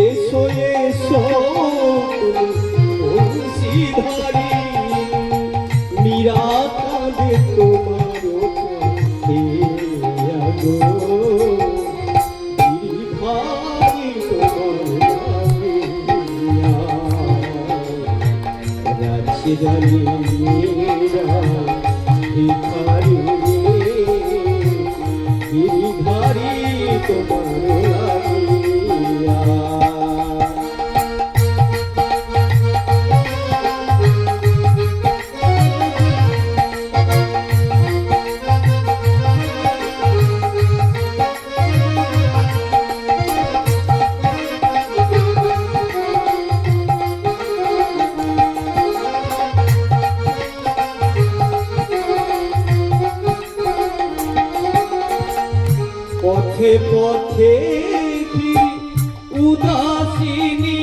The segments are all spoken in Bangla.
এসো এসো বংশীধারী মীরা কাঁদে তোমার চোখে আগো গিরিধারী তোমার লাগিয়া রাজরানী মীরা ভিখারি গিরিধারী তোমার লাগিয়া পথে পথে উদাসিনী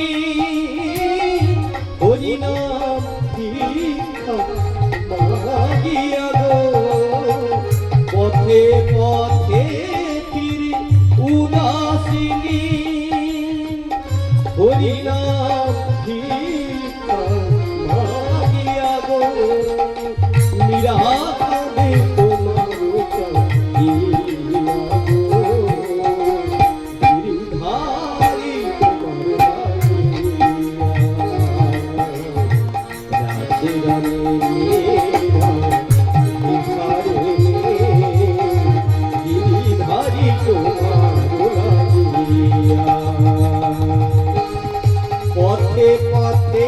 হরিনাম ভিক্ষা মাগিয়া গো পথে পথে উদাসিনী হরিনাম ভিক্ষা মাগিয়া গো মীরা কাঁদে তোমার পথে পথে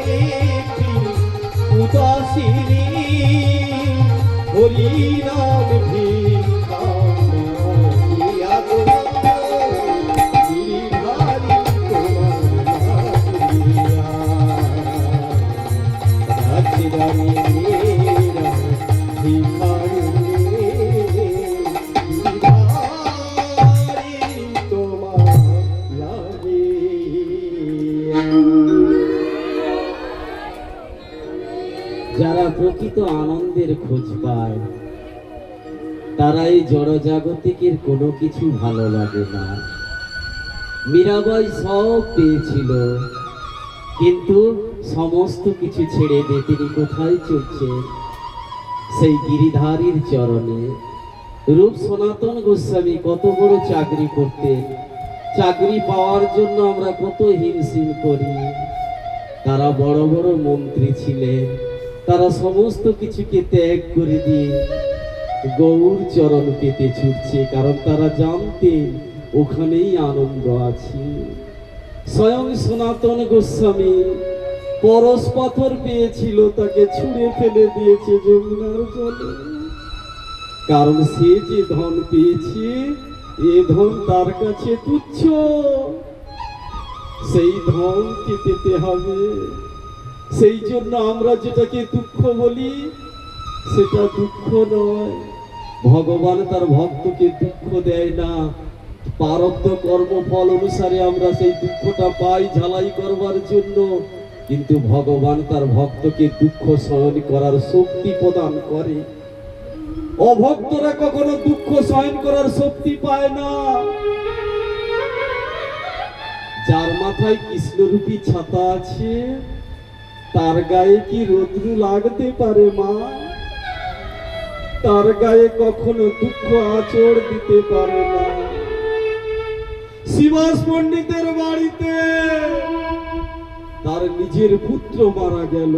উদাসিনী হরিনাম ভিক্ষা মাগিয়া গো গিরিধারী তোমার লাগিয়া রাজরানী মীরা ভিখারি গিরিধারী তোমার লাগিয়া। যারা প্রকৃত আনন্দের খোঁজ পায় তারা এই জড়জাগতিকের কোনো কিছু ভালো লাগে না। মীরাবাই সব পেয়েছিল, কিন্তু সমস্ত কিছু ছেড়ে দিয়ে তিনি কোথায় চলছেন? সেই গিরিধারীর চরণে। রূপ সনাতন গোস্বামী কত বড় চাকরি করতেন, চাকরি পাওয়ার জন্য আমরা কত হিমশিম করি। তারা বড় বড় মন্ত্রী ছিলেন, তারা সমস্ত কিছুকে ত্যাগ করে দিয়ে গৌর চরণ পেতে ছুটছে, কারণ তারা জানতেন ওখানেই আনন্দ আছে। স্বয়ং সনাতন গোস্বামী পরশ পাথর পেয়েছিল, তাকে ছুঁড়ে ফেলে দিয়েছে যমুনার জলে, কারণ সে যে ধন পেয়েছে এ ধন তার কাছে তুচ্ছ, সেই ধনকে পেতে হবে। সেই জন্য আমরা যেটাকে দুঃখ বলি সেটা দুঃখ নয়। ভগবান তার ভক্তকে দুঃখ দেয় না, প্রারব্ধ কর্মফল অনুসারে আমরা সেই দুঃখটা পাই ঝালাই করবার জন্য, কিন্তু ভগবান তার ভক্তকে দুঃখ সহন করার শক্তি প্রদান করে। অভক্তরা কখনো দুঃখ সহন করার শক্তি পায় না। যার মাথায় কৃষ্ণরূপী ছাতা আছে তার গায়ে কি রৌদ্র লাগতে পারে মা? তার গায়ে কখনো দুঃখ আঁচড় দিতে পারে না। শিবাস পণ্ডিতের বাড়িতে তার নিজের পুত্র মারা গেল,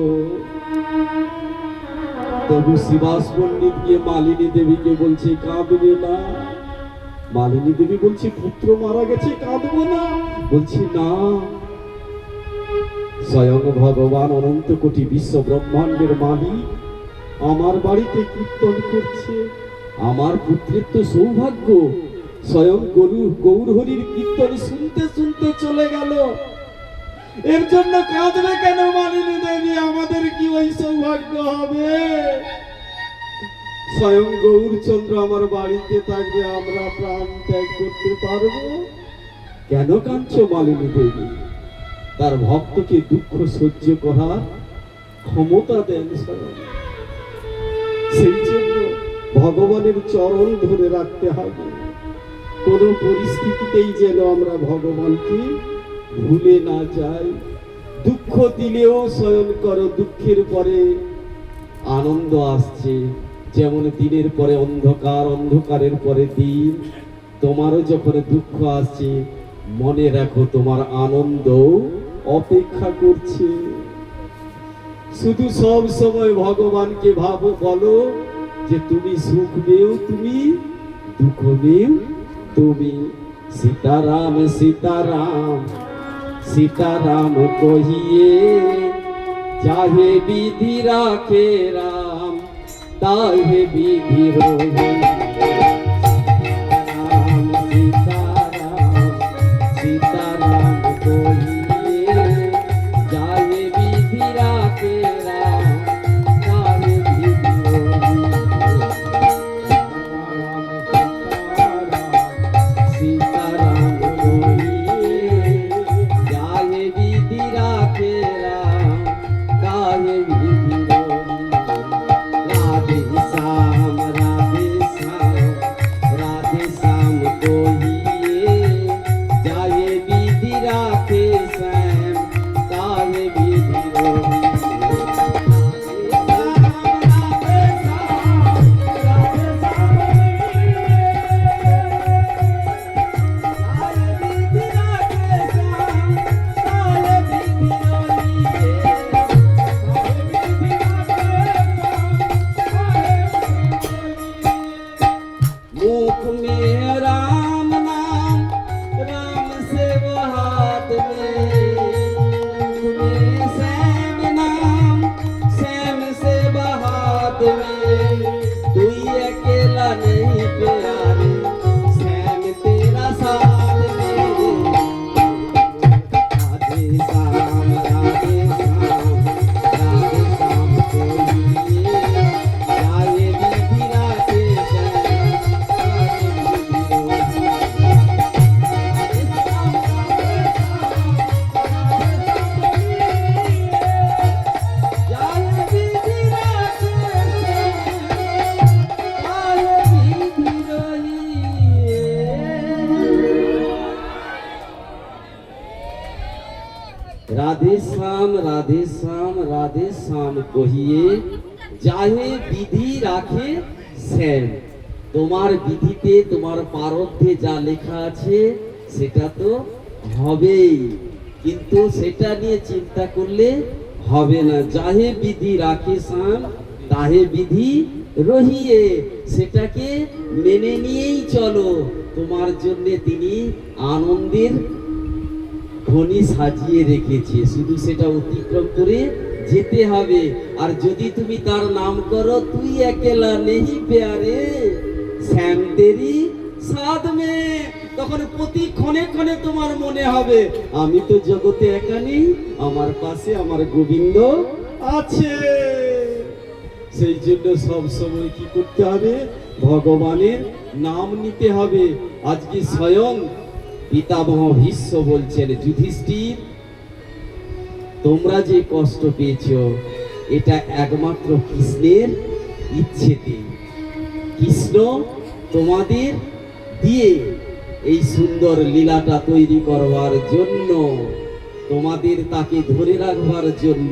তবু শিবাস পণ্ডিত গিয়ে মালিনী দেবীকে বলছে কাঁদবে না। মালিনী দেবী বলছে পুত্র মারা গেছে কাঁদবো না? বলছি না, স্বয়ং ভগবান অনন্ত কোটি বিশ্ব ব্রহ্মাণ্ডের মালিক আমার বাড়িতে কীর্তন করছে, আমার পুত্রের তো সৌভাগ্য স্বয়ং গৌর হরির কীর্তন শুনতে শুনতে চলে গেল, এর জন্য কাঁদবে কেন মালিনী দেবী? আমাদের কি ওই সৌভাগ্য হবে? স্বয়ং গৌরচন্দ্র আমার বাড়িতে থাকবে, আমরা প্রাণ ত্যাগ করতে পারবো? কেন কাঁদছো মালিনী দেবী? তার ভক্তকে দুঃখ সহ্য করার ক্ষমতা দেন স্বয়ং। সেই জন্য ভগবানের চরণ ধরে রাখতে হবে, কোন পরিস্থিতিতেই যেন আমরা ভগবানকে ভুলে না যায়। দুঃখ দিলেও শয়ন করো, দুঃখের পরে আনন্দ আসছে। যেমন দিনের পরে অন্ধকার, অন্ধকারের পরে দিন, তোমারও যখন দুঃখ আসছে মনে রাখো তোমার আনন্দ অপেক্ষা করছে। শুধু সব সময় ভগবানকে ভাবো, বলো যে তুমি সুখ পেও তুমি, দুঃখ পেও তুমি। সীতারাম সীতারাম সীতারাম কহিয়ে, চাহে বিধি রাখে রাম, তাহে বিধি রহে। সীতারাম সীতারাম কহিয়ে, যাহে বিধি রাখে রাম, তাহে বিধি রহে। সীতারাম কহিয়ে, যাহে বিধি রাখে রাম, তাহে বিধি রহে। রাধে শ্যাম রাধে শ্যাম রাধে শ্যাম কহিয়ে, যাহে বিধি রাখে শ্যাম, তাহে বিধি রহে। मुख में राम नाम, राम से वो हाथ में, मुख में श्याम नाम, श्याम से वो हाथ में। तू ही अकेला नहीं प्यारे, श्याम तेरा साथ में। राधे श्याम राधे श्याम राधे श्याम कहिए, जाहे विधि राखे श्याम, ताहे विधि रहे। जाहे विधि राखे श्याम, ताहे विधि रहे। राधे श्याम राधे श्याम राधे श्याम কহিয়ে, যাহে বিধি রাখে শ্যাম। তোমার বিধিতে তোমার পারধ্যে যা লেখা আছে সেটা তো হবেই, কিন্তু সেটা নিয়ে চিন্তা করলে হবে না। যাহে বিধি রাখে শ্যাম, তাহে বিধি রহিয়ে, সেটাকে মেনে নিয়েই চলো। তোমার জন্য তিনি আনন্দের খনি সাজিয়ে রেখেছে, শুধু সেটা অতিক্রম করে যেতে হবে। আর যদি তুমি তার নাম করো, তুই একেলা নেহি প্যারে, শ্যাম তেরি সাধ মে, তখন প্রতি ক্ষণে ক্ষণে তোমার মনে হবে আমি তো জগতে একা নেই, আমার পাশে আমার গোবিন্দ আছে। সেই জন্য সব সময় কি করতে হবে? ভগবানের নাম নিতে হবে। আজকে স্বয়ং পিতামহ ভীষ্ম বলছেন, যুধিষ্ঠির তোমরা যে কষ্ট পেয়েছো এটা একমাত্র কৃষ্ণের ইচ্ছেতে। কৃষ্ণ তোমাদের দিয়ে এই সুন্দর লীলাটা তৈরি করবার জন্য, তোমাদের তাকে ধরে রাখবার জন্য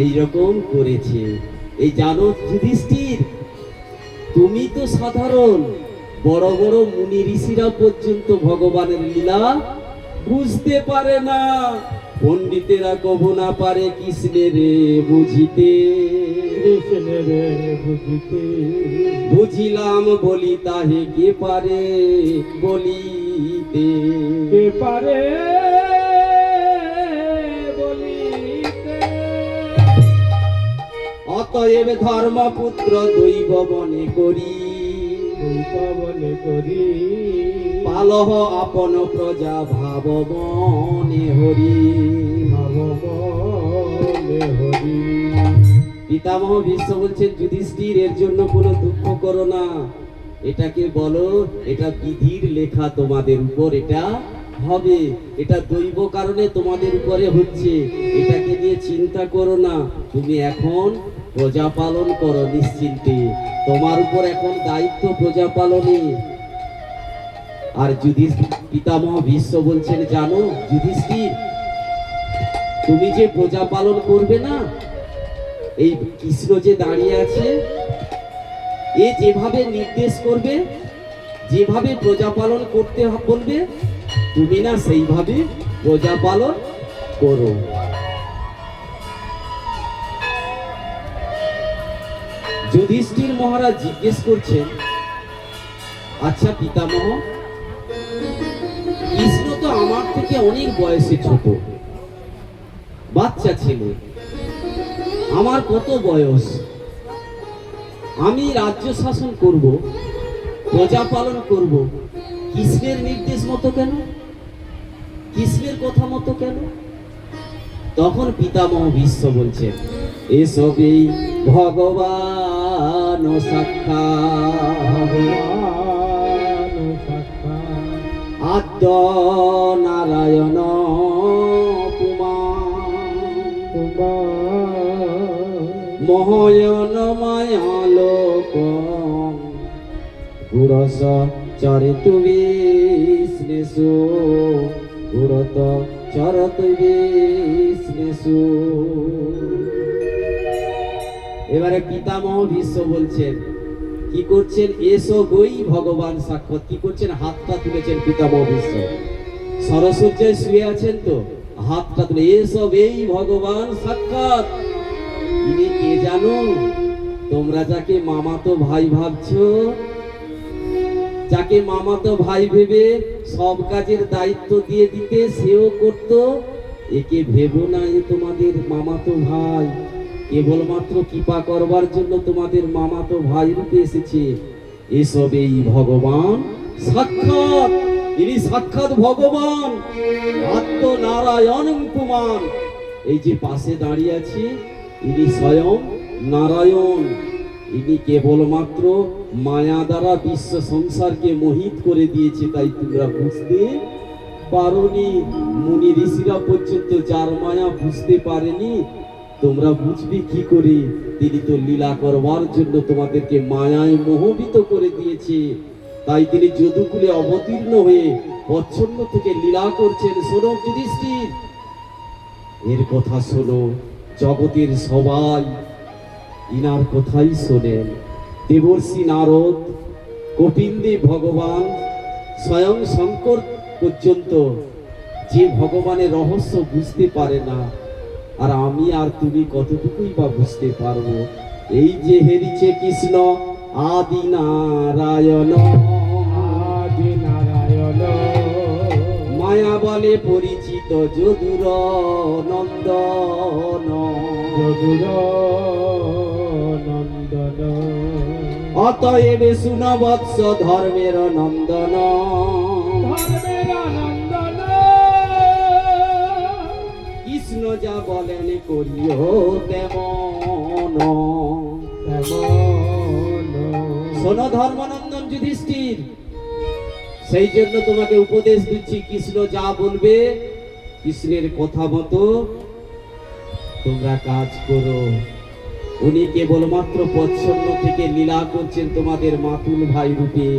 এই রকম করেছে। এই জানো যুধিষ্ঠির, তুমি তো সাধারণ, বড় বড় মুনি ঋষিরা পর্যন্ত ভগবানের লীলা বুঝতে পারে না। পণ্ডিতেরা কবু না পারে কৃষ্ণের বুঝিতে, কৃষ্ণের বুঝিতে। বুঝিলাম বলি তাহে কে পারে বলিতে, কে পারে বলিতে। অতএব ধর্মপুত্র দৈব মনে করি, মনে করি। পালহ আপন প্রজা ভাব মনে হরি, ভাব মনে হরি। পিতামহ ভীষ্ম বলছেন, যুধিষ্ঠির এর জন্য কোনো দুঃখ করো না, এটাকে বলো এটা বিধির লেখা তোমাদের উপর, এটা হবে, এটা দৈব কারণে তোমাদের উপরে হচ্ছে, এটাকে নিয়ে চিন্তা করো না। তুমি এখন প্রজা পালন করো নিশ্চিন্তে, তোমার উপর এখন দায়িত্ব প্রজা পালনে। আর পিতামহ ভীষ্ম বলছেন, জানো যুধিষ্ঠির, তুমি যে প্রজা পালন করবে না, এই কৃষ্ণ যে দাঁড়িয়ে আছে, এ যেভাবে নির্দেশ করবে, যেভাবে প্রজা পালন করতে বলবে, তুমি না সেইভাবে প্রজা পালন করো। যুধিষ্ঠির মহারাজ জিজ্ঞেস করছেন, আচ্ছা পিতামহ, কৃষ্ণ তো আমার থেকে অনেক বয়সে ছোট, বাচ্চা ছেলে, আমার কত বয়স, আমি রাজ্য শাসন করব, প্রজা পালন করব, কৃষ্ণের নির্দেশ মতো কেন, কৃষ্ণের কথা মতো কেন? তখন পিতামহ ভীষ্ম বলছেন, এসবই ভগবান সাক্ষাৎ, আদ্য নারায়ণ মহয়ন মায়ালোক গুরস চরিতু বিষ্ণেষু গুরত চরত বিষ্ণেষু। এবারে পিতামহ ভীষ্ম বলছেন, কি করছেন? এসো গই ভগবান সাক্ষাৎ। কি করছেন? হাতটা তুলেছেন পিতামহ ভীষ্ম, সরসজ্জায় শুয়ে আছেন তো, হাতটা তুলে এসব এই ভগবান সাক্ষাৎ। ইনি কে জানো? তোমরা যাকে মামাতো ভাই ভাবছো, যাকে মামাতো ভাই ভেবে সব কাজের দায়িত্ব দিয়ে দিতে সেও করত, একে ভেবো না এ তোমাদের মামাতো ভাই, কেবলমাত্র কৃপা করবার জন্য তোমাদের মামাতো ভাই রূপে এসেছে। এসব এই ভগবান সাক্ষাৎ, ইনি সাক্ষাৎ ভগবান আত্মনারায়ণ পুমান। এই যে পাশে দাঁড়িয়ে আছে, ইনি স্বয়ং নারায়ণ। ইনি কেবলমাত্র মায়া দ্বারা বিশ্ব সংসারকে মোহিত করে দিয়েছে, তাই তোমরা বুঝতে পারোনি। মুনি ঋষিরা পর্যন্ত যার মায়া বুঝতে পারেনি, তোমরা বুঝবে কি করে? তিনি তো লীলা করবার জন্য তোমাদেরকে মায়ায় মোহিত করে দিয়েছে, তাই তিনি যদুকুলে অবতীর্ণ হয়ে প্রচ্ছন্ন থেকে লীলা করছেন। শোনো যুধিষ্ঠির, এর কথা শোনো, জগতের সবাই ইনার কথাই শোনেন। দেবর্ষি নারদ, কপিলদেব ভগবান, স্বয়ং শঙ্কর পর্যন্ত যে ভগবানের রহস্য বুঝতে পারে না, আর আমি আর তুমি কতটুকুই বা বুঝতে পারবো? এই যে হেরিছে কৃষ্ণ আদি নারায়ণ, আদি নারায়ণ, মায়া বলে পরিচিত যদুর নন্দন, যদুর নন্দন। অতএব শুন বৎস ধর্মের নন্দন, ধর্মের নন্দন। কৃষ্ণ যা বলেন করিও তেমন, শোনো ধর্মনন্দন যুধিষ্ঠির, সেই জন্য তোমাকে উপদেশ দিচ্ছি, কৃষ্ণ যা বলবে কৃষ্ণের কথা মতো তোমরা কাজ করো। উনি কেবলমাত্র প্রচ্ছন্ন থেকে লীলা করছেন তোমাদের মাতুল ভাই রূপে।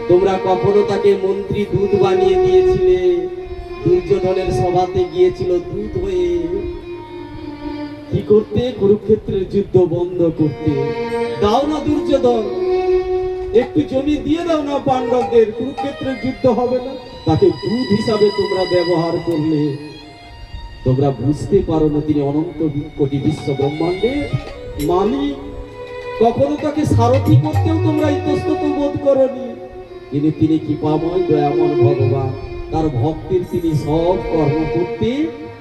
তোমরা কখনো তাকে মন্ত্রী দূত বানিয়ে দিয়েছিলে, দুর্যোধনের সভাতে গিয়েছিল দূত হয়ে। কি করতে? কুরুক্ষেত্রের যুদ্ধ বন্ধ করতে। দাও না দুর্যোধন, একটু জমি দিয়ে দাও না পাণ্ডবদের, কুরুক্ষেত্রের যুদ্ধ হবে না। তাকে দূত হিসাবে তোমরা ব্যবহার করলে। তোমরা বুঝতে পারো না তিনি অনন্ত কোটি বিশ্ব ব্রহ্মাণ্ডের মালিক। কখনো তাকে সারথি করতেও তোমরা ইতস্তত বোধ করনি। কিন্তু তিনি কৃপাময় দয়াময় ভগবান, তার ভক্তের তিনি সব কর্ম করতে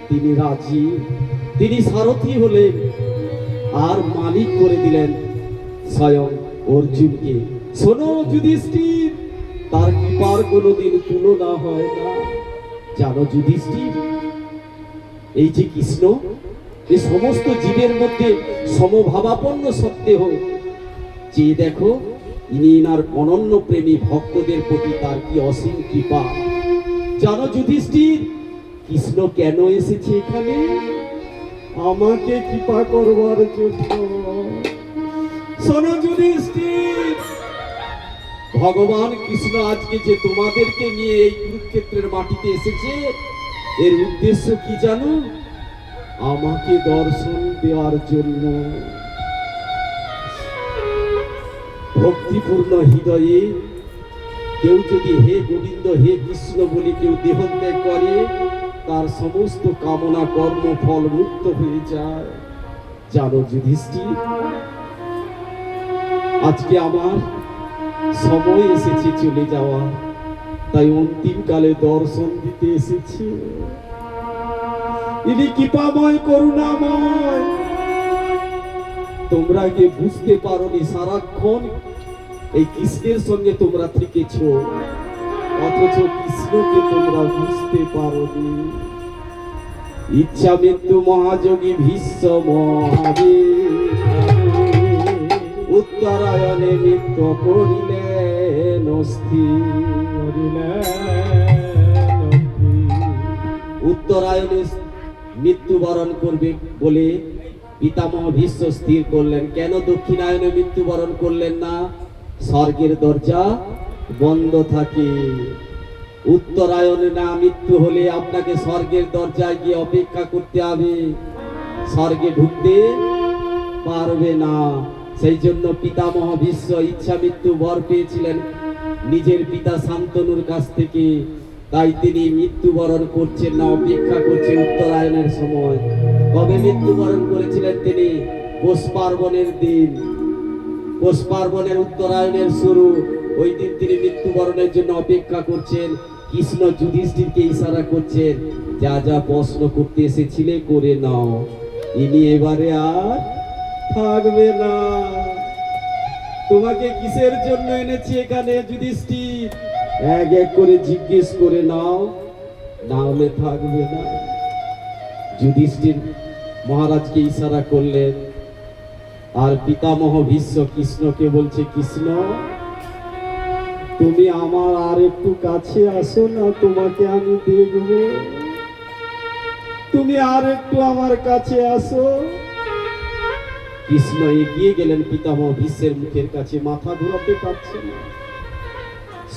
তিনি রাজি। তিনি সারথি হলেন আর মালিক করে দিলেন স্বয়ং অর্জুনকে। শোনো যুধিষ্ঠির, তার কৃপার কোনোদিন তুলনা হয় না। জানো যুধিষ্ঠির, এই যে কৃষ্ণ, এই সমস্ত জীবের মধ্যে সমভাবাপন্ন সত্ত্বেও যে দেখো, ইনি ইনার অনন্য প্রেমী ভক্তদের প্রতি তার কি অসীম কৃপা। জানো যুধিষ্ঠির, কৃষ্ণ কেন এসেছে এখানে? আমাকে কৃপা করবার জন্য। শোনো যুধিষ্ঠির, ভগবান কৃষ্ণ আজকে যে তোমাদেরকে নিয়ে এই কুরুক্ষেত্রের মাটিতে এসেছে, এর উদ্দেশ্য কি জানো? আমাকে দর্শন দেওয়ার জন্য। ভক্তিপূর্ণ হৃদয়ে কেউ যদি হে গোবিন্দ হে কৃষ্ণ বলে কেউ দেহত্যাগ করে, তার সমস্ত কামনা কর্ম ফল মুক্ত হয়ে যায়। জানো যুধিষ্ঠির, আজকে আমার সময় এসেছে চলে যাওয়া, তাই অন্তিম কালে দর্শন দিতে এসেছি। ইনি কৃপাময় করুণাময়। তোমরা কি বুঝতে পারোনি? সারাক্ষণ এই কৃষ্ণের সঙ্গে তোমরা থেকেছ, অথচ কৃষ্ণকে তোমরা বুঝতে পারোনি। ইচ্ছা মৃত্যু মহাযোগী ভীষ্ম মহাবীর উত্তরায়ণে মৃত্যু করিলেন অস্থির। উত্তরায়ণে মৃত্যুবরণ করবে বলে পিতামহ ভীষ্ম স্থির করলেন। কেন দক্ষিণায়নে মৃত্যুবরণ করলেন না? স্বর্গের দরজা বন্ধ থাকে। উত্তরায়ণে না মৃত্যু হলে আপনাকে স্বর্গের দরজায় গিয়ে অপেক্ষা করতে হবে, স্বর্গে ঢুকতে পারবে না। সেই জন্য পিতামহ ভীষ্ম ইচ্ছা মৃত্যু বর পেয়েছিলেন নিজের পিতা শান্তনুর কাছ থেকে, তাই তিনি মৃত্যুবরণ করছেন না, অপেক্ষা করছেন উত্তরায়ণের সময়। কবে মৃত্যুবরণ করেছিলেন তিনি? পৌষ পার্বণের দিন। পৌষ পার্বণের উত্তরায়ণের শুরু, ওই দিন তিনি মৃত্যুবরণের জন্য অপেক্ষা করছেন। কৃষ্ণ যুধিষ্ঠিরকে ইশারা করছেন, যা যা প্রশ্ন করতে এসেছিলে করে নাও, ইনি এবারে আর থাকবে না। তোমাকে কিসের জন্য এনেছি এখানে যুধিষ্ঠির? এক এক করে জিজ্ঞেস করে নাও, না হলে থাকবে না। যুধিষ্ঠির মহারাজকে ইশারা করলেন, আর পিতামহ ভীষ্ম কৃষ্ণকে বলছে, কৃষ্ণ তুমি আমার আর একটু কাছে আসো না, তোমাকে আমি দেখব। তুমি আর একটু আমার কাছে আসো। কৃষ্ণ এগিয়ে গেলেন পিতামহ ভীষ্মের মুখের কাছে, মাথা ঘোরাতে পারছে না,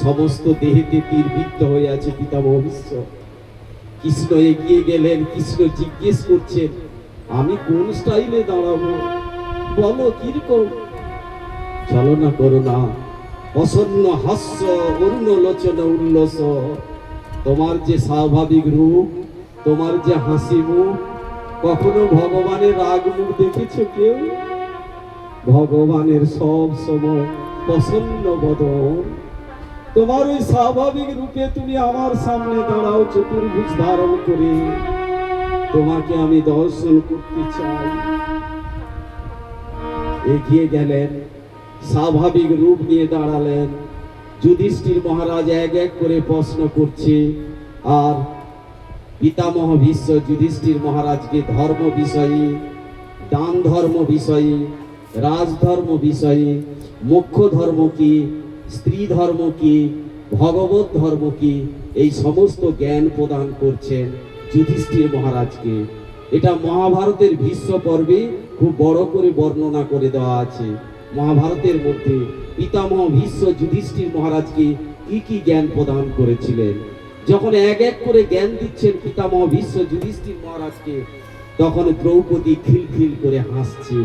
সমস্ত দেহেতে তীরবিদ্ধ হয়ে আছে পিতামহ ভীষ্ম। কৃষ্ণ এগিয়ে গেলেন, কৃষ্ণ জিজ্ঞেস করছেন, আমি কোন স্টাইলে দাঁড়াবো, বলো কিরকম? ছলনা করো না, প্রসন্ন হাস্য অরুণ লোচন উল্লস। তোমার যে স্বাভাবিক রূপ, তোমার যে হাসি মুখ, কখনো ভগবানের রাগ মুখ দেখেছো কেউ? ভগবানের সব সময় প্রসন্ন বদন। তোমার ওই স্বাভাবিক রূপে তুমি আমার সামনে দাঁড়াও চতুর্ভুজ ধারণ করে, তোমাকে আমি দর্শন করতে চাই। এগিয়ে গেলেন, স্বাভাবিক রূপ নিয়ে দাঁড়ালেন। যুধিষ্ঠির মহারাজ এক এক করে প্রশ্ন করছে, আর পিতামহ ভীষ্ম যুধিষ্ঠির মহারাজকে ধর্ম বিষয়ে, দান ধর্ম বিষয়ে, রাজধর্ম বিষয়ে, মোক্ষ ধর্ম কি, স্ত্রী ধর্ম কি, ভগবত ধর্ম কি, এই সমস্ত জ্ঞান প্রদান করছেন যুধিষ্ঠির মহারাজকে। এটা মহাভারতের ভীষ্ম পর্বে খুব বড় করে বর্ণনা করে দেওয়া আছে। মহাভারতের মধ্যে পিতামহ ভীষ্ম যুধিষ্ঠির মহারাজকে কি কি জ্ঞান প্রদান করেছিলেন। যখন এক এক করে জ্ঞান দিচ্ছেন পিতামহ ভীষ্ম যুধিষ্ঠির মহারাজকে, তখন দ্রৌপদী খিলখিল করে হাসছে।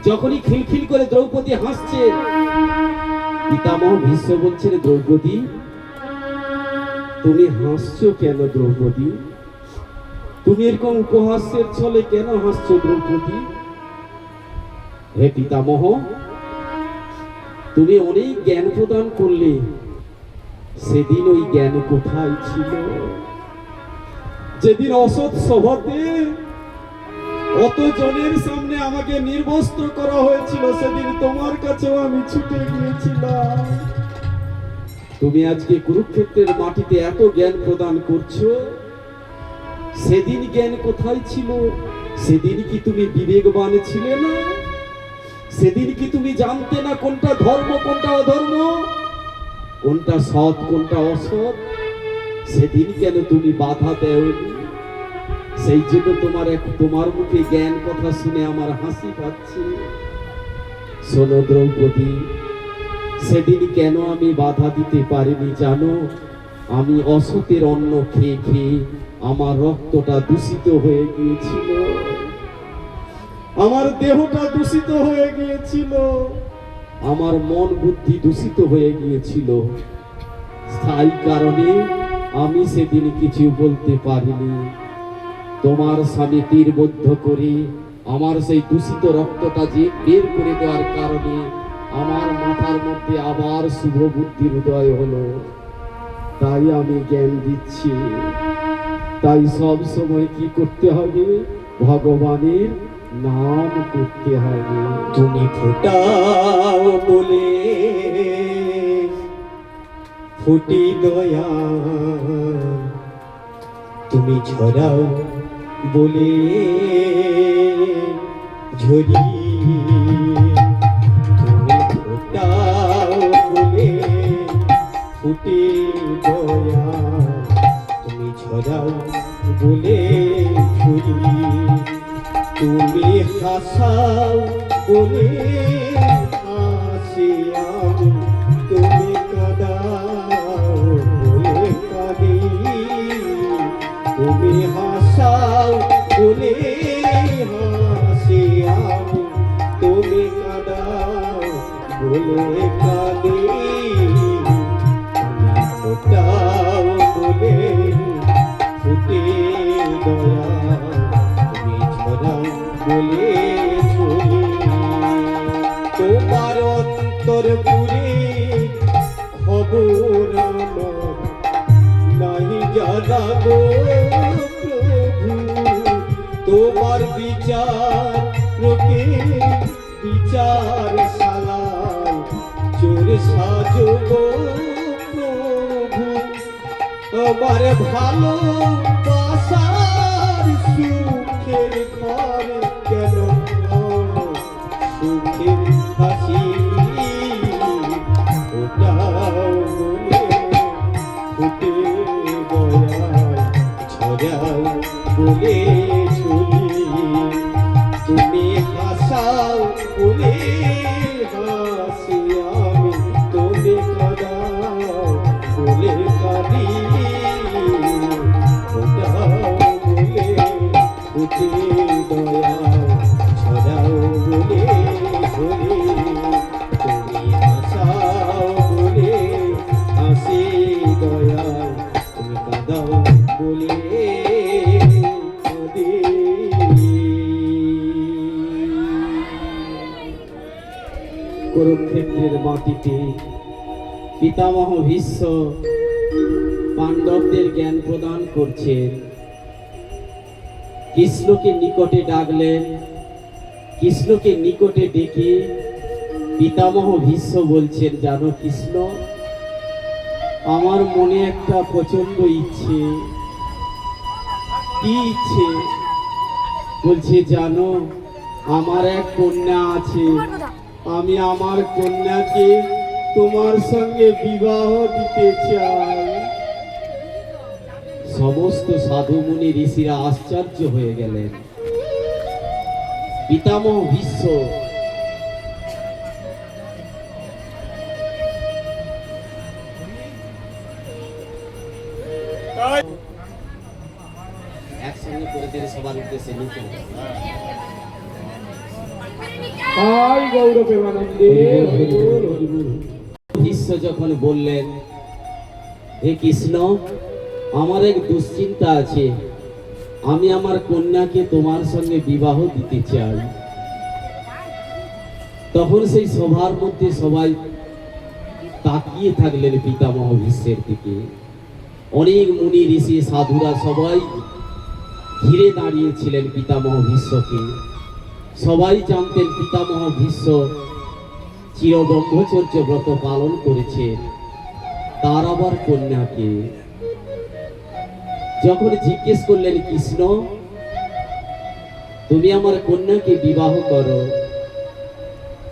যখনই খিলখিল করে দ্রৌপদী হাসছে, পিতামহ ভীষ্ম বলছেন, দ্রৌপদী তুমি হাসছো কেন? দ্রৌপদী তুমি এরকম উপহাসের ছলে কেন হাসছো? দ্রৌপদী হে পিতামহ, তুমি অনেক জ্ঞান প্রদান করলে, সেদিন ওই জ্ঞান কোথায় ছিল? যেদিন অসৎ সভাতে অত জনের সামনে আমাকে নির্বস্ত্র করা হয়েছিল, সেদিন তোমার কাছেও আমি ছুটে গিয়েছিলাম। তুমি আজকে কুরুক্ষেত্রের মাটিতে এত জ্ঞান প্রদান করছো, সেদিন জ্ঞান কোথায় ছিল? সেদিন কি তুমি বিবেকবান ছিলে না? সেদিন কি তুমি জানতে না কোনটা ধর্ম কোনটা অধর্ম, কোনটা সৎ কোনটা অসৎ? সেদিন কেন তুমি বাধা দেওনি? সেই জন্য তোমার মুখে জ্ঞান কথা শুনে আমার হাসি পাচ্ছে। শোনো দ্রৌপদী, সেদিন কেন আমি বাধা দিতে পারিনি জানো? আমি অসতের অন্ন খেয়ে খেয়ে আমার রক্তটা দূষিত হয়ে গিয়েছিল, আমার দেহটা দূষিত হয়ে গিয়েছিল, আমার মন বুদ্ধি দূষিত হয়ে গিয়েছিল। স্থায়ী কারণে আমি সেদিন কিছু বলতে পারিনি। তোমার স্বামী তীরবদ্ধ করে আমার সেই দূষিত রক্তটা যে বের করে দেওয়ার কারণে আমার মাথার মধ্যে আবার শুভ বুদ্ধির উদয় হলো। তাই আমি জ্ঞান দিচ্ছি, তাই সব সময় কি করতে হবে? ভগবানের নাম করতে হবে। তুমি ফোটাও বলে ফুটি দয়া, তুমি ছড়াও বলে ঝরি, তুমি ফোটাও বলে ফুটি দয়া, তুমি ছড়াও বলে ঝরি, তুমি হাসাও বলে হাসি আমি, তুমি কাঁদাও বলে কাঁদি, তুমি হাসাও বলে হাসি আমি, তুমি কাঁদাও বলে কাঁদি, তুমি ফোটাও বলে ফুটে দয়া, বলে ঝুলি, তোমার অন্তর পুরে খবর আমার নাই জানা গো প্রভু, তোমার বিচার লোকে বিচার শালায় চোর সাজো গো প্রভু, আমার ভালো বাসার সুখের ঘরে কেন সুখের হাসি ওটাও বলে ফুটে দয়ায় ছড়াও বলে ঝুলি, তুমি হাসাও বলে হাসি আমি, তুমি কাঁদাও বলে কাঁদি, ওটাও বলে ফুটে দয়ায় ছড়াও বলে ঝুলি, তুমি হাসাও বলে হাসি দয়ায়, তুমি কাঁদাও বলে কাঁদি। কুরুক্ষেত্রের মাটিতে পিতামহ ভীষ্ম পাণ্ডবদের জ্ঞান প্রদান করছেন। কৃষ্ণকে নিকটে ডাকলেন, কৃষ্ণকে নিকটে ডেকে পিতামহ ভীষ্ম বলছেন, জানো কৃষ্ণ, আমার মনে একটা প্রচন্ড ইচ্ছে। কি ইচ্ছে? বলছে, জানো আমার এক কন্যা আছে, আমি আমার কন্যাকে তোমার সঙ্গে বিবাহ দিতে চাই। সমস্ত সাধু মুনি ঋষিরা আশ্চর্য হয়ে গেলেন। পিতামহ ভীষ্ম একসঙ্গে করে দিলে সবার উদ্দেশ্যে নিচে ভীষ্ম যখন বললেন, হে কৃষ্ণ, আমার এক দুশ্চিন্তা আছে, আমি আমার কন্যাকে তোমার সঙ্গে বিবাহ দিতে চাই। তখন সেই সভার মধ্যে সবাই তাকিয়ে থাকলেন পিতামহ ভীষ্মের দিকে। অনেক মুনি ঋষি সাধুরা সবাই ঘিরে দাঁড়িয়েছিলেন পিতামহ ভীষ্মকে। সবাই জানতেন পিতামহ ভীষ্ম চিরব্রহ্মচর্য ব্রত পালন করেছেন, তার আবার কন্যাকে। যখন জিজ্ঞেস করলেন, কৃষ্ণ তুমি আমার কন্যাকে বিবাহ করো,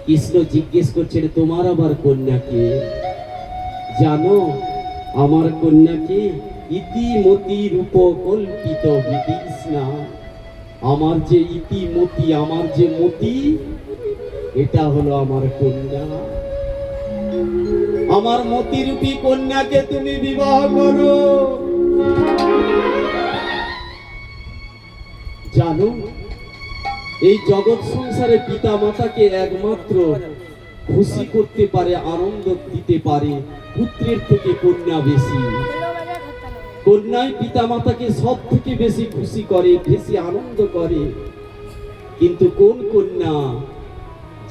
কৃষ্ণ জিজ্ঞেস করছেন, তোমার আবার কন্যাকে? জানো আমার কন্যাকে ইতিমতি রূপ কল্পিত বিতৃষ্ণা, আমার যে ইতিমতি, আমার যে মতি, এটা হলো আমার কন্যা। আমার মতিরূপী কন্যাকে তুমি বিবাহ করো। জানো, এই জগৎ সংসারে পিতা মাতাকে একমাত্র খুশি করতে পারে, আনন্দ দিতে পারে পুত্রের থেকে কন্যা বেশি। কন্যাই পিতা মাতাকে সব থেকে বেশি খুশি করে, বেশি আনন্দ করে। কিন্তু কোন কন্যা?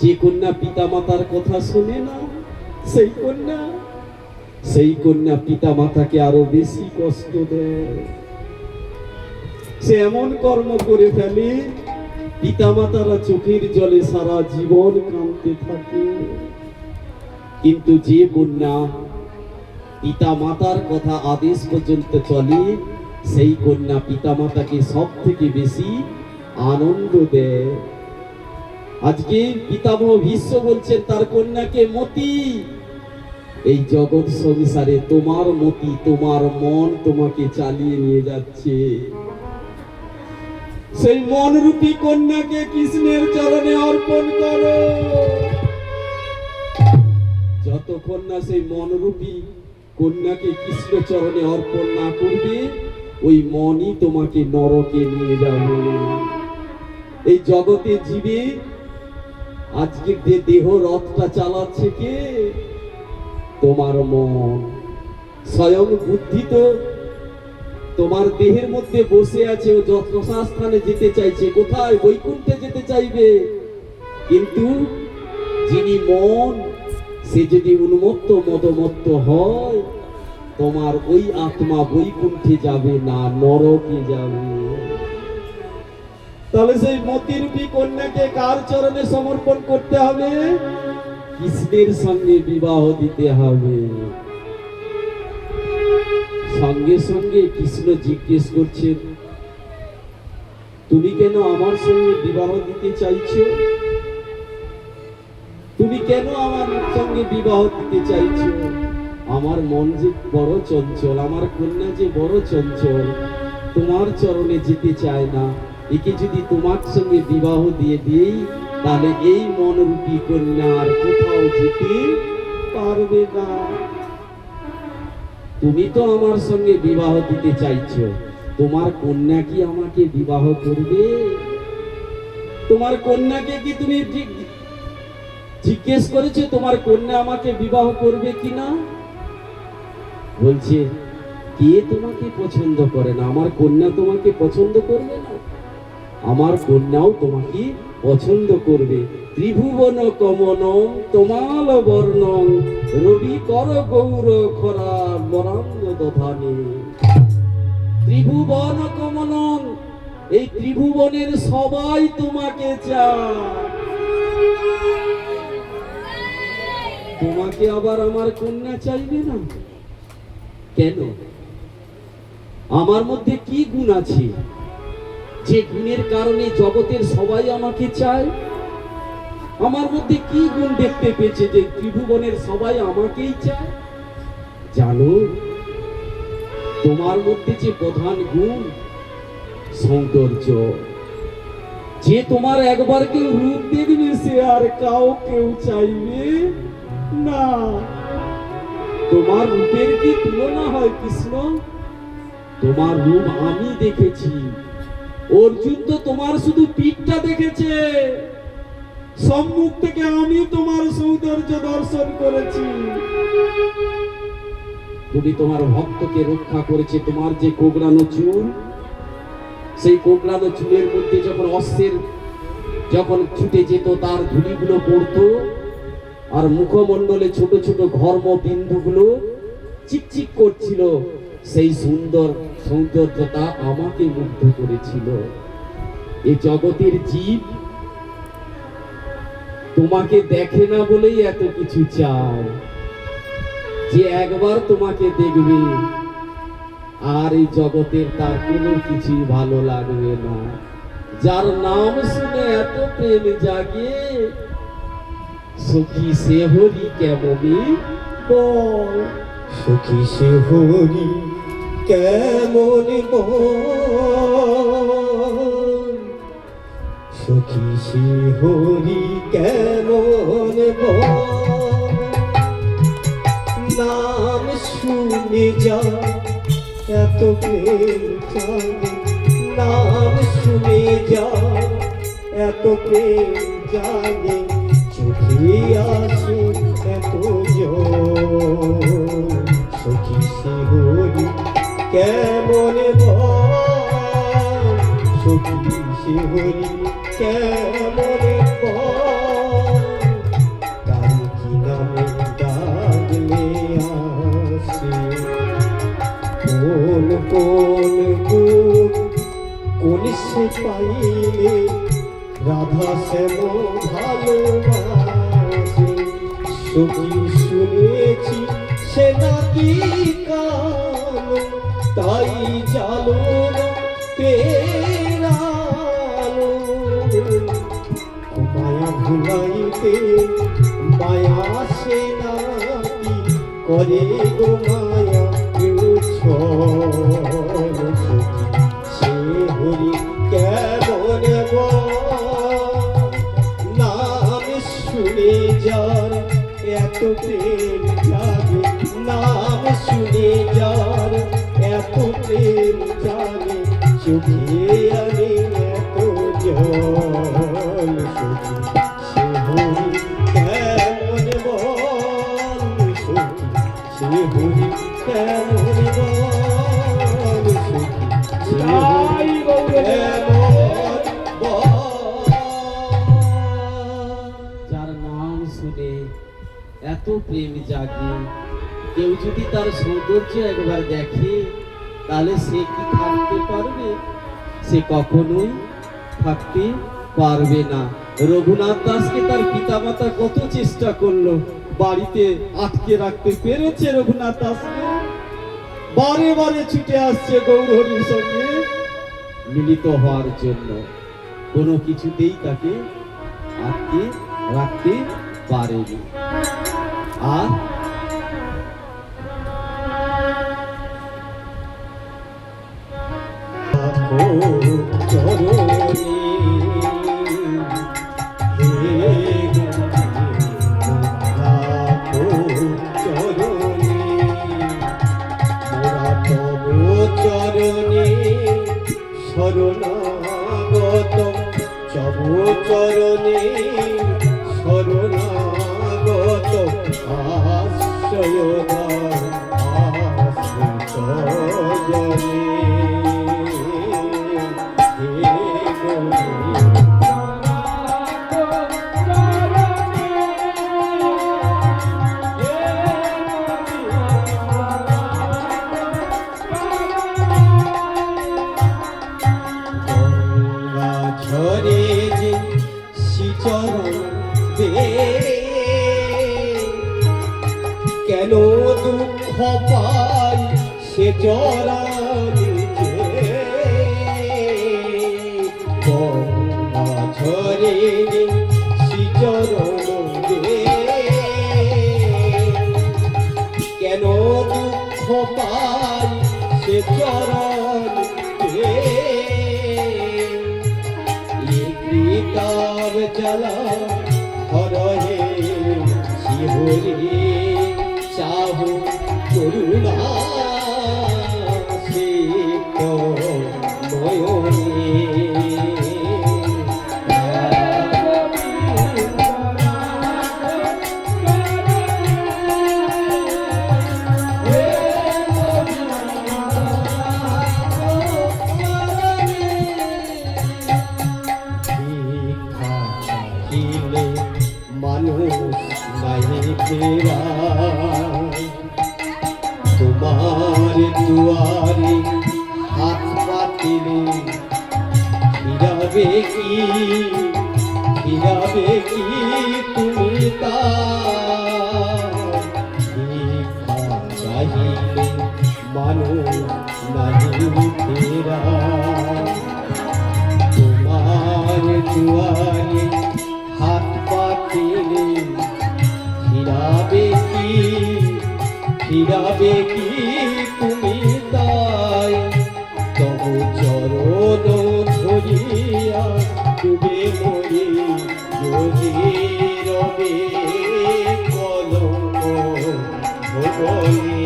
যে কন্যা পিতা মাতার কথা শোনে না, সেই কন্যা পিতা মাতাকে আরো বেশি কষ্ট দেয়। সে এমন কর্ম করে ফেলে, পিতা মাতারা চোখের জলে সারা জীবন কাঁদতে থাকে। কিন্তু যে কন্যা পিতা মাতার কথা আদেশ পর্যন্ত চলে, সেই কন্যা পিতা মাতাকে সব থেকে বেশি আনন্দ দেয়। আজকে পিতামহ ভীষ্ম বলছেন তার কন্যাকে, মতি, এই জগৎ সংসারে তোমার মতি, তোমার মন তোমাকে চালিয়ে নিয়ে যাচ্ছে। সেই মনরূপী কন্যাকে কৃষ্ণের চরণে অর্পণ করো। যতক্ষণ না সেই মনরূপী কন্যাকে কৃষ্ণ চরণে অর্পণ না করবে, ওই মনই তোমাকে নরকে নিয়ে যাবে। এই জগতে জীবে আজকে যে দেহ রথটা চালাচ্ছে কে? তোমার মন। স্বয়ং বুদ্ধি তো তোমার দেহের মধ্যে বসে আছে, ও যথাস্থানে যেতে চাইছে। কোথায়? বৈকুণ্ঠে যেতে চাইবে। কিন্তু যিনি মন, সে যদি উন্মত্ত মদমত্ত হয়, তোমার ওই আত্মা বৈকুণ্ঠে যাবে না, নরকে যাবে। তাহলে সেই মতিরূপী কন্যাকে কার চরণে সমর্পণ করতে হবে? কৃষ্ণের সঙ্গে বিবাহ দিতে হবে। সঙ্গে সঙ্গে কৃষ্ণ জিজ্ঞেস করছেন, তুমি কেন আমার সঙ্গে বিবাহ দিতে চাইছো? তুমি কেন আমার সঙ্গে বিবাহ দিতে চাইছো? আমার মন যে বড় চঞ্চল, আমার কন্যা যে বড় চঞ্চল, তোমার চরণে যেতে চায় না। একে যদি তোমার সঙ্গে বিবাহ দিয়ে দিই, তাহলে এই মনরূপী কন্যা আর কোথাও যেতে পারবে না। তুমি তো আমার সঙ্গে বিবাহ দিতে চাইছো, তোমার কন্যা কি আমাকে বিবাহ করবে? তোমার কন্যাকে কি তুমি জিজ্ঞেস করেছো তোমার কন্যা আমাকে বিবাহ করবে কিনা? বলছে, কে তোমাকে পছন্দ করে না? আমার কন্যা তোমাকে পছন্দ করবে না? আমার কন্যাও তোমাকে পছন্দ করবে। ত্রিভুবন কমনম তমাল বর্ণং রবি কর গৌর খরা বরাঙ্গ দধানে। ত্রিভুবন কমনম, এই ত্রিভুবনের সবাই তোমাকে চায়। তোমাকে আবার আমার কন্যা চাইবে না কেন? আমার মধ্যে কি গুণ আছে যে গুণের কারণে জগতের সবাই আমাকে চায়? আমার মধ্যে কি গুণ দেখতে পেয়েছে যে ত্রিভুবনের সবাই আমাকেই চায়? জানো, তোমার মধ্যে যে প্রধান গুণ সৌন্দর্য। যে তোমার একবার কেউ রূপ দেখবে, সে আর কেউ চাইবে না। তোমার রূপের কি তুলনা হয় কৃষ্ণ? তোমার রূপ আমি দেখেছি। অর্জুন তো তোমার শুধু পিঠটা দেখেছে, সম্মুখ থেকে আমি তোমার সৌন্দর্য দর্শন করেছি। তুমি তোমার ভক্তকে রক্ষা করেছে। তোমার যে কোকড়ানো চুল, সেই কোকড়ানো চুলের মধ্যে যখন অশ্বের যখন ছুটে যেত, তার ধুলিগুলো পড়তো, আর মুখমণ্ডলে ছোট ছোট ঘর্ম বিন্দুগুলো চিকচিক করছিল। সেই সৌন্দর্যতা আমাকে মুগ্ধ করেছিল। এই জগতের জীব তোমাকে দেখে না বলেই এত কিছু চায়। যে একবার তোমাকে দেখবে, আর এই জগতের তার কোনো কিছুই ভালো লাগবে না। যার নাম শুনে এত প্রেম জাগে, সখী সে হরি কেমনি বল। সখী সে হরি কেমন বল, সখী সে হরি কেমন বল। শুনে যা এত প্রেম জাগে নাম শুনে যা এত প্রেম জাগে চোখে আসে এত জল সখী শিহরি কেমন বল সখী শিহরি কেমন বল তার কি নামে ডাকলে আসে কোন কোন গুণ কোন সে পাইলে রাধা শ্যাম ভালোবাসে সখী শুনেছি সে নাকি কালো তাই জানো পেরালো মায়া ভুলাইতে মায়া সে নাকি করে গো মায়া সে হরি কেমন নাম শুনে যার এত প্রেম জাগে নাম শুনে যার এত প্রেম জাগে চোখে আনে এত জল সে হরি কেমন বল সখী সে হরি কেমন বল সখী সে হরি কেমন বল যার নাম শুনে এত প্রেম জাগে কেউ যদি তার সৌন্দর্য একবার দেখে তাহলে সে কি থাকতে পারবে? সে কখনোই থাকতে পারবে না। রঘুনাথ দাসকে তার পিতামাতা কত চেষ্টা করলো, বাড়িতে আটকে রাখতে পেরেছে রঘুনাথ দাসকে। বারে বারে ছুটে আসছে গৌরহরির সঙ্গে মিলিত হওয়ার জন্য, কোনো কিছুতেই তাকে আটকে রাখতে পারেনি। আর চরণে হে চরণে মোরা তব চরণে শরণাগত চব চরণে শরণাগত আশ্রয় জনে ঝরে যে শ্রীচরণ কেন দুঃখ পাই সে জরানি ঝরে যে শ্রীচরণ কেন দুঃখ পাই সে চরণ তার জ্বালা হরহে শিহরি চাহ করুণা সিক্ত নয়নে মানুষ নাই ফেরা তোমার দুয়ারে হাত পাতিলে ফিরাবে কি তুমি তা চাহিলে মানুষ নাই ফেরা তোমার দুয়ারে হাত পাতিলে ফিরাবে কি তুমি তাই তব চরণ ধরিয়া ডুবে মরি যদি রবে কলঙ্ক ভগলে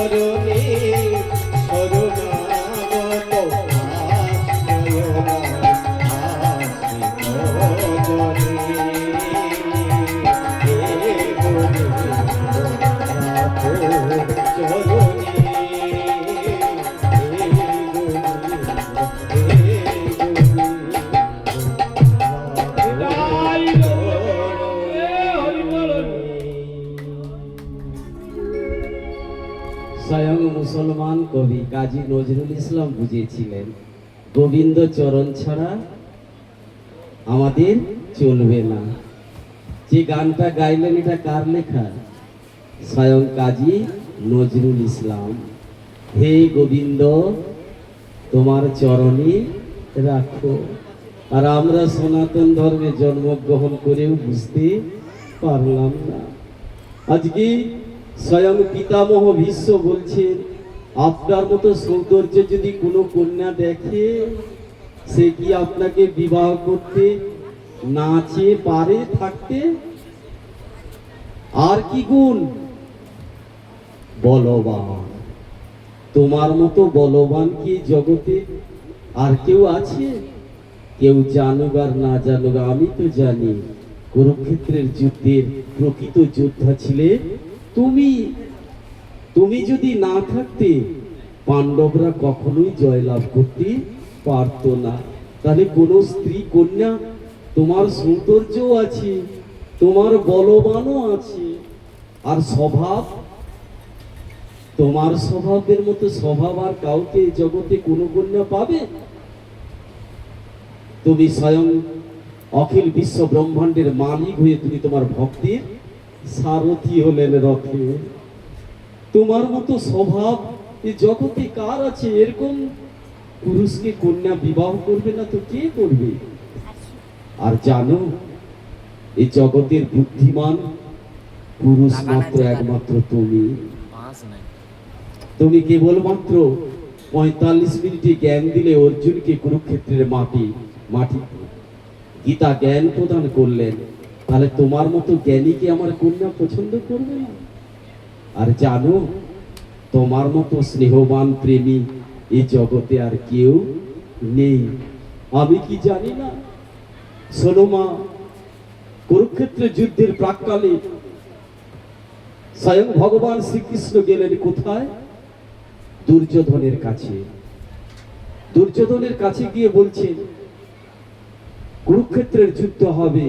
চরণে শরণাগত স্বয়ং মুসলমান কবি কাজী নজরুল ইসলাম বুঝেছিলেন গোবিন্দ চরণ ছাড়া আমাদের চলবে না। যে গানটা গাইলেন এটা কার লেখা? স্বয়ং কাজী নজরুল ইসলাম। হে গোবিন্দ তোমার চরণে রাখো। আর আমরা সনাতন ধর্মে জন্মগ্রহণ করেও বুঝতে পারলাম না। আজকে স্বয়ং পিতামহ ভীষ্ম বলছেন আপনার মতো সৌন্দর্য যদি কোনো কন্যা দেখে সে কি আপনাকে বিবাহ করতে না চেয়ে পারে থাকতে? আর কি গুণ? বলবান। তোমার মতো বলবান কি জগতে আর কেউ আছে? কেউ জানুক আর না জানুক, আমি তো জানি কুরুক্ষেত্রের যুদ্ধের প্রকৃত যোদ্ধা ছিলে তুমি। তুমি যদি না থাকতে পাণ্ডবরা কখনোই জয়লাভ করতে পারত না। তাহলে কোন স্ত্রী কন্যা, তোমার সৌন্দর্যও আছে, তোমার বলবানও আছে, আর স্বভাব, তোমার স্বভাবের মতো স্বভাব আর কাউকে জগতে কোনো কন্যা পাবে? তুমি স্বয়ং অখিল বিশ্ব ব্রহ্মাণ্ডের মালিক হয়ে তুমি তোমার ভক্তির সারথি হলেন রথে। তোমার মতো স্বভাব এই জগতে কার আছে? এরকম পুরুষকে কন্যা বিবাহ করবে না তো কে করবে? আর জানো এই জগতের বুদ্ধিমান পুরুষ মাত্র একমাত্র তুমি। তুমি কেবলমাত্র 45 মিনিটে জ্ঞান দিলে অর্জুনকে কুরুক্ষেত্রের মাটি গীতা জ্ঞান প্রদান করলেন। তাহলে তোমার মতো জ্ঞানীকে আমার কন্যা পছন্দ করবে না? আর জানো তোমার মতো স্নেহবান প্রেমী এই জগতে আর কেউ নেই। আমি কি জানি না? শোনো মা, কুরুক্ষেত্রের যুদ্ধের প্রাক্কালে স্বয়ং ভগবান শ্রীকৃষ্ণ গেলেন কোথায়? দুর্যোধনের কাছে। দুর্যোধনের কাছে গিয়ে বলছেন কুরুক্ষেত্রের যুদ্ধ হবে,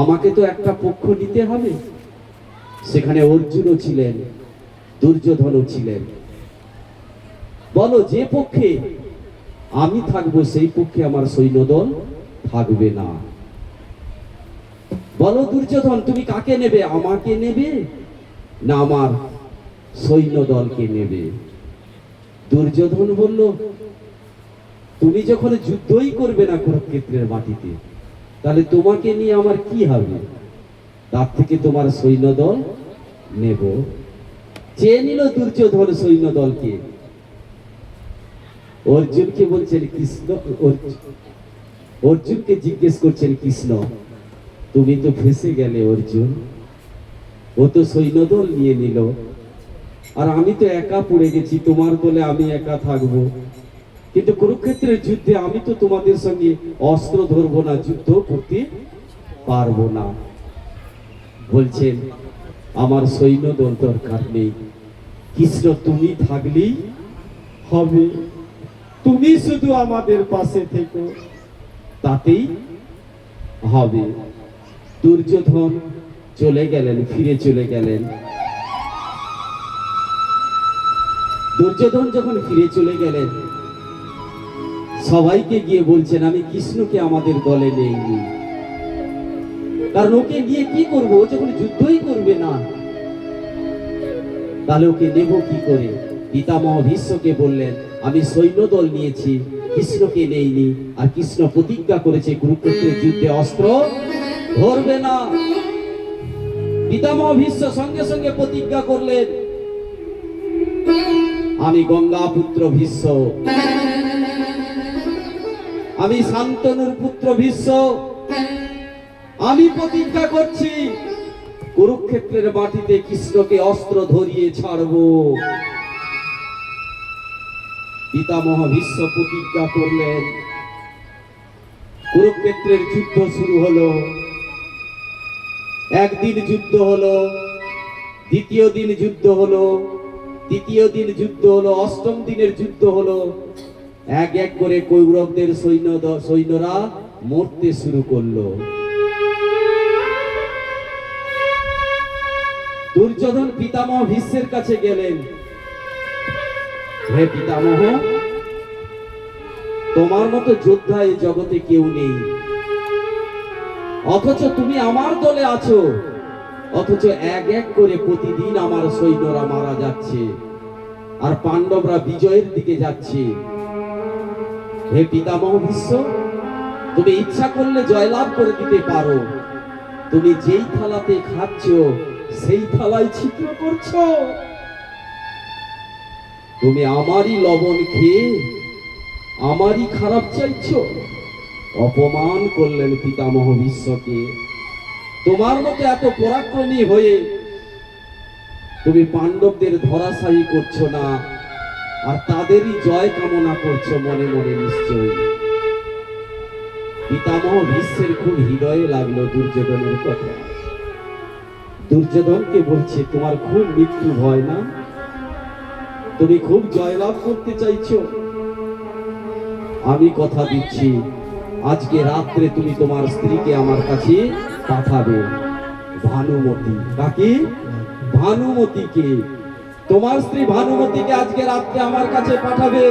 আমাকে তো একটা পক্ষ নিতে হবে। সেখানে অর্জুনও ছিলেন, দুর্যোধনও ছিলেন। বলো যে পক্ষে আমি থাকবো সেই পক্ষে আমার সৈন্যদল থাকবে না। বলো দুর্যোধন তুমি কাকে নেবে? আমাকে নেবে না আমার সৈন্যদলকে নেবে? দুর্যোধন বলল তুমি যখন যুদ্ধই করবে না কুরুক্ষেত্রের মাটিতে, তাহলে তোমাকে নিয়ে আমার কি হবে? তার থেকে তোমার সৈন্যদল নেব। চেয়ে নিল দুর্যোধন সৈন্যদলকে। অর্জুনকে বলছেন কৃষ্ণ, অর্জুনকে জিজ্ঞেস করছেন কৃষ্ণ তুমি তো ফেসে গেলে অর্জুন, ও তো সৈন্যদল নিয়ে নিল আর আমি তো একা পড়ে গেছি, তোমার দলে আমি একা থাকবো। কিন্তু কুরুক্ষেত্রের যুদ্ধে আমি তো তোমাদের সঙ্গে অস্ত্র ধরবো না, যুদ্ধ করতে পারবো না। বলছেন আমার সৈন্যদল দরকার নেই, কৃষ্ণ তুমি থাকলেই হবে, তুমি শুধু আমাদের পাশে থেকো তাতেই হবে। দুর্যোধন চলে গেলেন, ফিরে চলে গেলেন। দুর্যোধন যখন ফিরে চলে গেলেন সবাইকে গিয়ে বলছেন আমি কৃষ্ণকে আমাদের দলে নেইনি, কারণ ওকে গিয়ে কি করবো? ও যখন যুদ্ধই করবে না তাহলে ওকে নেব কি করে? পিতামহ ভীষ্মকে বললেন আমি সৈন্যদল নিয়েছি, কৃষ্ণকে নেইনি। আর কৃষ্ণ প্রতিজ্ঞা করেছে কুরুক্ষেত্রের যুদ্ধে অস্ত্র ধরবে না। পিতামহ ভীষ্ম সঙ্গে সঙ্গে প্রতিজ্ঞা করলেন আমি গঙ্গা পুত্র ভীষ্ম, আমি শান্তনুর পুত্র ভীষ্ম, আমি প্রতিজ্ঞা করছি কুরুক্ষেত্রের মাটিতে কৃষ্ণকে অস্ত্র ধরিয়ে ছাড়বো। পিতামহ ভীষ্ম প্রতিজ্ঞা করলেন। কুরুক্ষেত্রের যুদ্ধ শুরু হলো। একদিন যুদ্ধ হলো, দ্বিতীয় দিন যুদ্ধ হলো, তৃতীয় দিন যুদ্ধ হলো, অষ্টম দিনের যুদ্ধ হলো। এক এক করে কৌরবদের সৈন্যরা মরতে শুরু করলো। দুর্যোধন পিতামহ ভীষ্মের কাছে গেলেন। হে পিতামহ, তোমার মতো যোদ্ধা এই জগতে কেউ নেই, অথচ তুমি আমার দলে আছো, অথচ এক এক করে প্রতিদিন আমার সৈন্যরা মারা যাচ্ছে আর পাণ্ডবরা বিজয়ের দিকে যাচ্ছে। হে পিতামহ ভীষ্ম, তুমি ইচ্ছা করলে জয়লাভ করে দিতে পারো। তুমি যেই থালাতে খাচ্ছ সেই থালায় ছিদ্র করছো। তুমি আমারই লবণ খেয়ে আমারই খারাপ চাইছো। অপমান করলেন পিতামহ ভীষ্মকে। তোমার মতো এত পরাক্রমী হয়ে তুমি পাণ্ডবদের ধরাশায়ী করছো না, আর তাদেরই জয় কামনা করছো মনে মনে নিশ্চয়ই। পিতামহ ভীষ্মের খুব হৃদয়ে লাগলো দুর্যোধনের কথা। দুর্যোধনকে বলছে, তোমার খুব মৃত্যু ভয় না? তুমি খুব জয়লাভ করতে চাইছো? আমি কথা দিচ্ছি, আজকে রাত্রে তুমি তোমার স্ত্রীকে আমার কাছে পাঠাবে। ভানুমতি। কাকে? ভানুমতিকে। তোমার স্ত্রী ভানুমতিকে আজকে রাত্রে আমার কাছে পাঠাবে।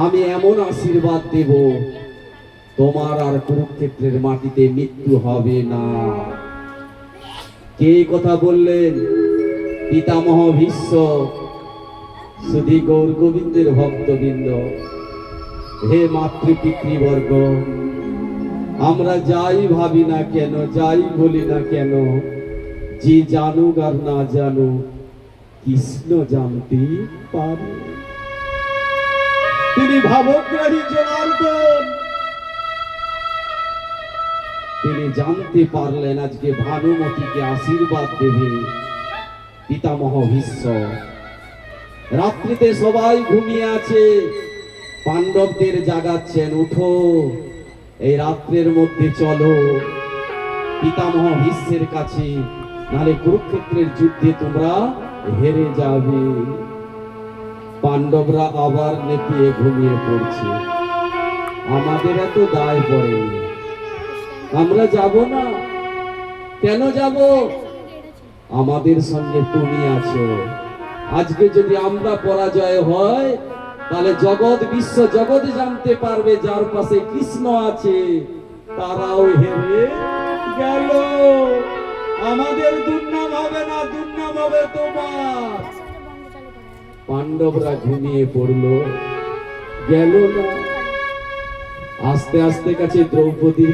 আমি এমন আশীর্বাদ দেব, তোমার আর কুরুক্ষেত্রের মাটিতে মৃত্যু হবে না। কে কথা বললেন? পিতামহ ভীষ্ম। শুধু গৌর গোবিন্দের ভক্তবৃন্দ, হে মাতৃ পিতৃবর্গ, আমরা যাই ভাবি না কেন, যাই বলি না কেন, যে জানুক আর না জানুক, কৃষ্ণ জানতে পারে। তিনি ভাবগ্রাহী জনার্দন। তিনি জানতে পারলেন আজকে ভানুমতিকে আশীর্বাদ দেবে পিতামহ ভীষ্ম। রাত্রিতে সবাই ঘুমিয়ে আছে, পাণ্ডবদের জাগাচ্ছেন, উঠো, এই রাত্রের মধ্যে চলো পিতামহ ভীষ্মের কাছে, নাহলে কুরুক্ষেত্রের যুদ্ধে তোমরা হেরে যাবে। পাণ্ডবরা আবার নেতিয়ে ঘুমিয়ে পড়ছে। আমাদের এত দায় পড়েনি, আমরা যাব না। কেন যাব? আমাদের সঙ্গে তুমি আছো। আজকে যদি আমরা পরাজয় হয়, তাহলে জগৎ বিশ্ব জগৎ জানতে পারবে যার পাশে কৃষ্ণ আছে তারাও হেরে গেল। আমাদের দুর্নাম হবে না, দুর্নাম হবে তোমার। পাণ্ডবরা ঘুমিয়ে পড়লো, গেল না। আস্তে আস্তে কাছে দ্রৌপদীর